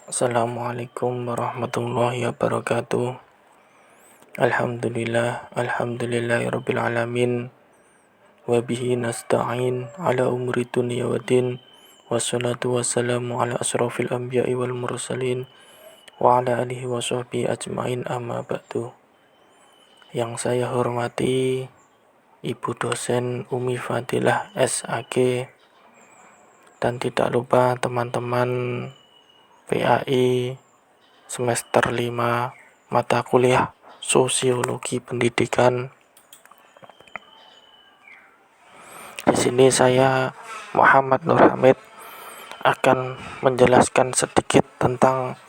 Assalamualaikum warahmatullahi wabarakatuh. Alhamdulillahirabbil alamin wa bihi nasta'in ala umuri dunya waddin. Wassalatu wassalamu ala asrofil anbiya'i wal mursalin wa ala alihi wa sahbihi ajmain, amma ba'du. Yang saya hormati Ibu dosen Umi Fadilah SAG, dan tidak lupa teman-teman PAI semester 5 mata kuliah Sosiologi Pendidikan. Di sini saya Muhammad Nur Hamid akan menjelaskan sedikit tentang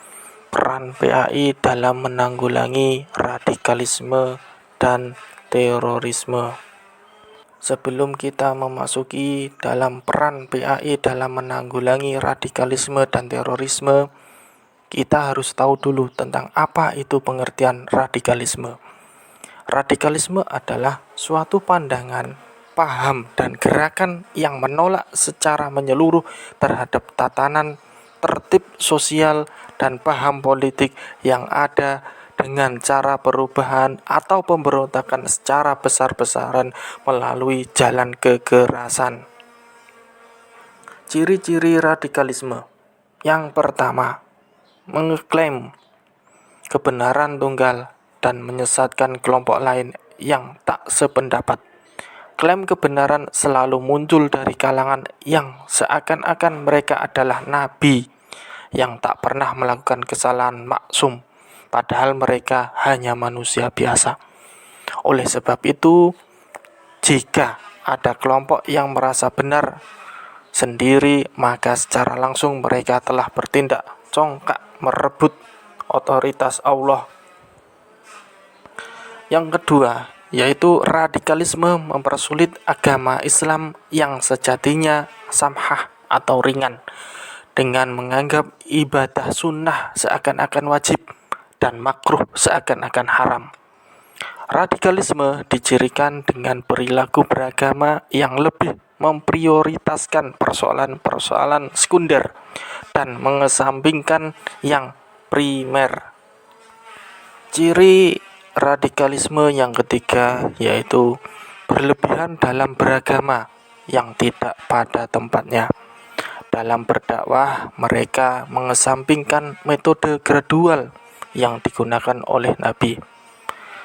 peran PAI dalam menanggulangi radikalisme dan terorisme. Sebelum kita memasuki dalam peran PAI dalam menanggulangi radikalisme dan terorisme, kita harus tahu dulu tentang apa itu pengertian radikalisme. Radikalisme adalah suatu pandangan, paham, dan gerakan yang menolak secara menyeluruh terhadap tatanan tertib sosial dan paham politik yang ada dengan cara perubahan atau pemberontakan secara besar-besaran melalui jalan kekerasan. Ciri-ciri radikalisme. Yang pertama, mengklaim kebenaran tunggal dan menyesatkan kelompok lain yang tak sependapat. Klaim kebenaran selalu muncul dari kalangan yang seakan-akan mereka adalah nabi yang tak pernah melakukan kesalahan maksum, padahal mereka hanya manusia biasa. Oleh sebab itu, jika ada kelompok yang merasa benar sendiri, maka secara langsung mereka telah bertindak congkak merebut otoritas Allah. Yang kedua, yaitu radikalisme mempersulit agama Islam yang sejatinya samhah atau ringan, dengan menganggap ibadah sunnah seakan-akan wajib dan makruh seakan-akan haram. Radikalisme dicirikan dengan perilaku beragama yang lebih memprioritaskan persoalan-persoalan sekunder dan mengesampingkan yang primer. Ciri radikalisme yang ketiga yaitu berlebihan dalam beragama yang tidak pada tempatnya. Dalam berdakwah, mereka mengesampingkan metode gradual yang digunakan oleh Nabi,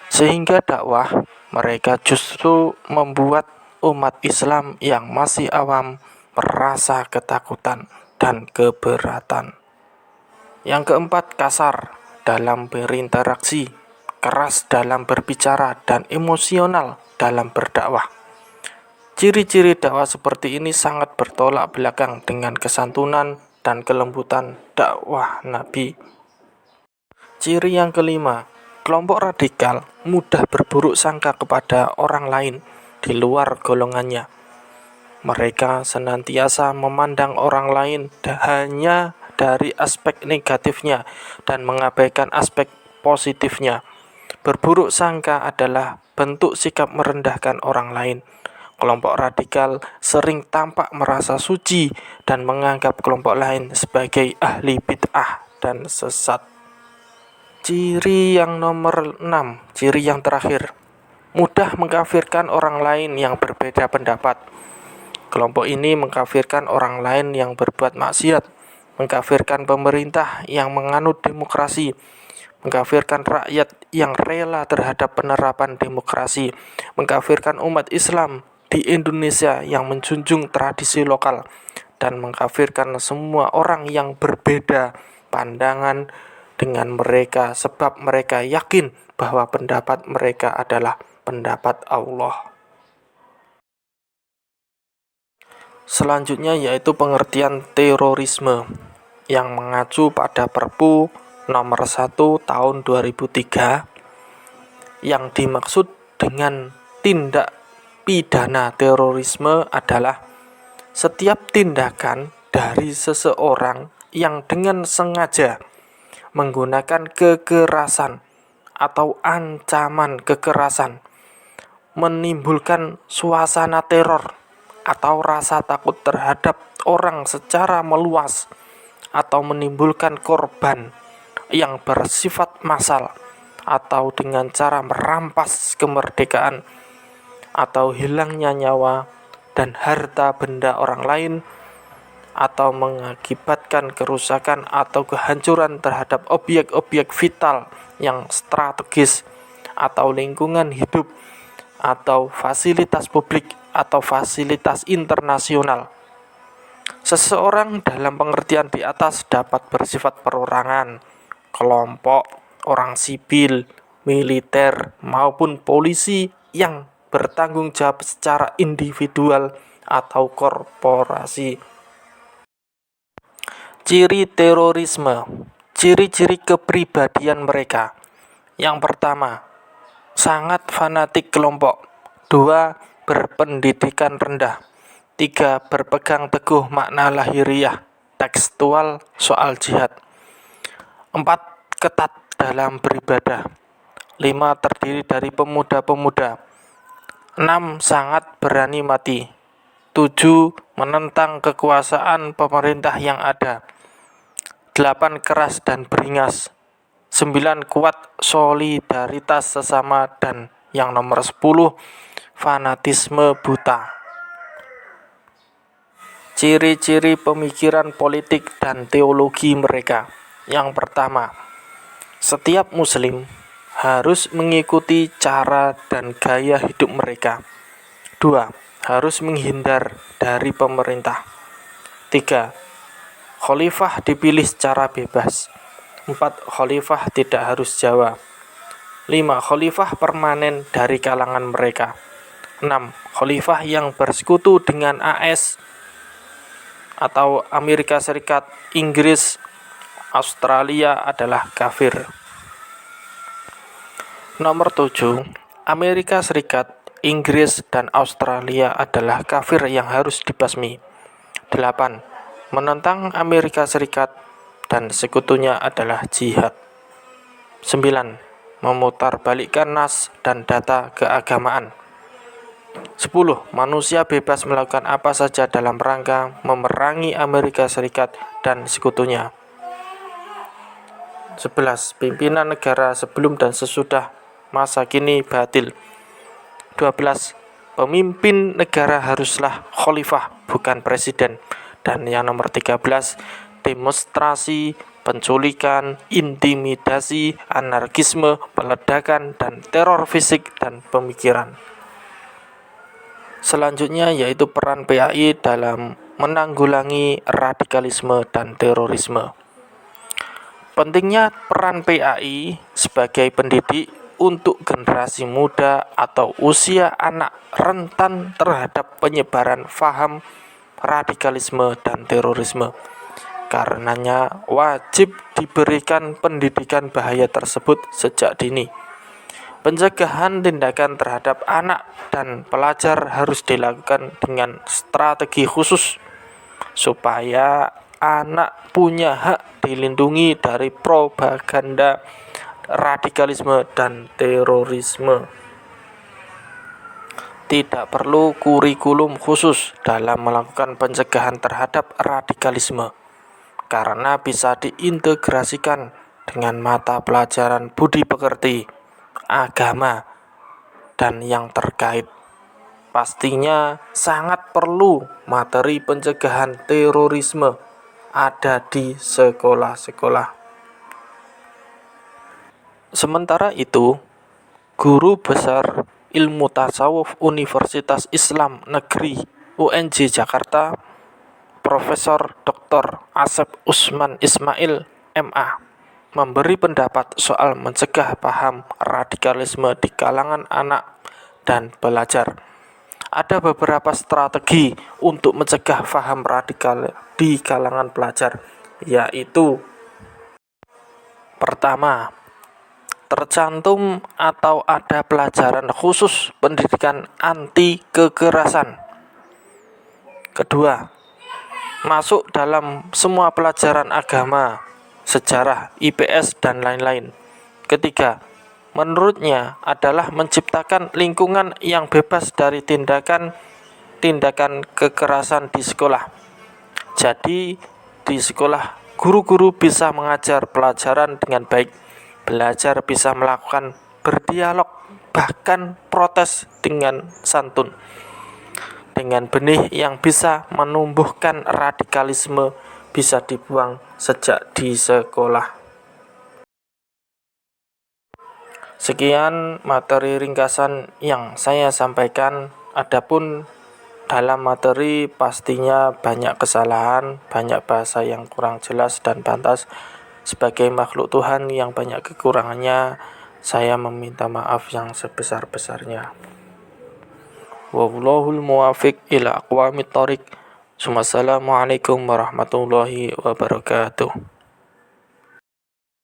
sehingga dakwah mereka justru membuat umat Islam yang masih awam merasa ketakutan dan keberatan. Yang keempat, kasar dalam berinteraksi, keras dalam berbicara, dan emosional dalam berdakwah. Ciri-ciri dakwah seperti ini sangat bertolak belakang dengan kesantunan dan kelembutan dakwah Nabi. Ciri yang kelima, kelompok radikal mudah berburuk sangka kepada orang lain di luar golongannya. Mereka senantiasa memandang orang lain hanya dari aspek negatifnya dan mengabaikan aspek positifnya. Berburuk sangka adalah bentuk sikap merendahkan orang lain. Kelompok radikal sering tampak merasa suci dan menganggap kelompok lain sebagai ahli bid'ah dan sesat. Ciri yang nomor 6, ciri yang terakhir, mudah mengkafirkan orang lain yang berbeda pendapat. Kelompok ini mengkafirkan orang lain yang berbuat maksiat, mengkafirkan pemerintah yang menganut demokrasi, mengkafirkan rakyat yang rela terhadap penerapan demokrasi, mengkafirkan umat Islam di Indonesia yang menjunjung tradisi lokal, dan mengkafirkan semua orang yang berbeda pandangan dengan mereka sebab mereka yakin bahwa pendapat mereka adalah pendapat Allah. Selanjutnya yaitu pengertian terorisme yang mengacu pada Perpu nomor 1 tahun 2003. Yang dimaksud dengan tindak pidana terorisme adalah setiap tindakan dari seseorang yang dengan sengaja menggunakan kekerasan atau ancaman kekerasan, menimbulkan suasana teror atau rasa takut terhadap orang secara meluas, atau menimbulkan korban yang bersifat massal, atau dengan cara merampas kemerdekaan atau hilangnya nyawa dan harta benda orang lain, atau mengakibatkan kerusakan atau kehancuran terhadap objek-objek vital yang strategis atau lingkungan hidup atau fasilitas publik atau fasilitas internasional. Seseorang dalam pengertian di atas dapat bersifat perorangan, kelompok, orang sipil, militer, maupun polisi yang bertanggung jawab secara individual atau korporasi. Ciri terorisme. Ciri-ciri kepribadian mereka. Yang pertama, sangat fanatik kelompok. 2. Berpendidikan rendah. 3. Berpegang teguh makna lahiriah tekstual soal jihad. 4. Ketat dalam beribadah. 5. Terdiri dari pemuda-pemuda. 6. Sangat berani mati. 7. Menentang kekuasaan pemerintah yang ada. 8. Keras dan beringas. 9. Kuat solidaritas sesama. Dan yang nomor 10, fanatisme buta. Ciri-ciri pemikiran politik dan teologi mereka. Yang pertama, setiap muslim harus mengikuti cara dan gaya hidup mereka. 2. Harus menghindar dari pemerintah. 3. Khalifah dipilih secara bebas. 4. Khalifah tidak harus Jawa. 5. Khalifah permanen dari kalangan mereka. 6. Khalifah yang bersekutu dengan AS atau Amerika Serikat, Inggris, Australia adalah kafir. Nomor 7. Amerika Serikat, Inggris, dan Australia adalah kafir yang harus dibasmi. 8. Menentang Amerika Serikat dan sekutunya adalah jihad. 9. Memutarbalikkan nas dan data keagamaan. 10. Manusia bebas melakukan apa saja dalam rangka memerangi Amerika Serikat dan sekutunya. 11. Pimpinan negara sebelum dan sesudah masa kini batil. 12. Pemimpin negara haruslah khalifah, bukan presiden. Dan yang nomor 13, demonstrasi, penculikan, intimidasi, anarkisme, peledakan, dan teror fisik dan pemikiran. Selanjutnya yaitu peran PAI dalam menanggulangi radikalisme dan terorisme. Pentingnya peran PAI sebagai pendidik untuk generasi muda atau usia anak rentan terhadap penyebaran faham radikalisme dan terorisme. Karenanya wajib diberikan pendidikan bahaya tersebut sejak dini. Pencegahan tindakan terhadap anak dan pelajar harus dilakukan dengan strategi khusus supaya anak punya hak dilindungi dari propaganda radikalisme dan terorisme. Tidak perlu kurikulum khusus dalam melakukan pencegahan terhadap radikalisme, karena bisa diintegrasikan dengan mata pelajaran budi pekerti, agama, dan yang terkait. Pastinya sangat perlu materi pencegahan terorisme ada di sekolah-sekolah. Sementara itu, guru besar Ilmu Tasawuf Universitas Islam Negeri UNJ Jakarta, Profesor Dr. Asep Usman Ismail, MA, memberi pendapat soal mencegah paham radikalisme di kalangan anak dan pelajar. Ada beberapa strategi untuk mencegah paham radikal di kalangan pelajar, yaitu: pertama, tercantum atau ada pelajaran khusus pendidikan anti kekerasan. Kedua, masuk dalam semua pelajaran agama, sejarah, IPS, dan lain-lain. Ketiga, menurutnya adalah menciptakan lingkungan yang bebas dari tindakan kekerasan di sekolah. Jadi di sekolah guru-guru bisa mengajar pelajaran dengan baik, belajar bisa melakukan berdialog, bahkan protes dengan santun. Dengan benih yang bisa menumbuhkan radikalisme bisa dibuang sejak di sekolah. Sekian materi ringkasan yang saya sampaikan. Adapun dalam materi pastinya banyak kesalahan, banyak bahasa yang kurang jelas dan pantas. Sebagai makhluk Tuhan yang banyak kekurangannya, saya meminta maaf yang sebesar-besarnya. Wallahul muwafiq ila aqwamit thoriq. Wassalamualaikum warahmatullahi wabarakatuh.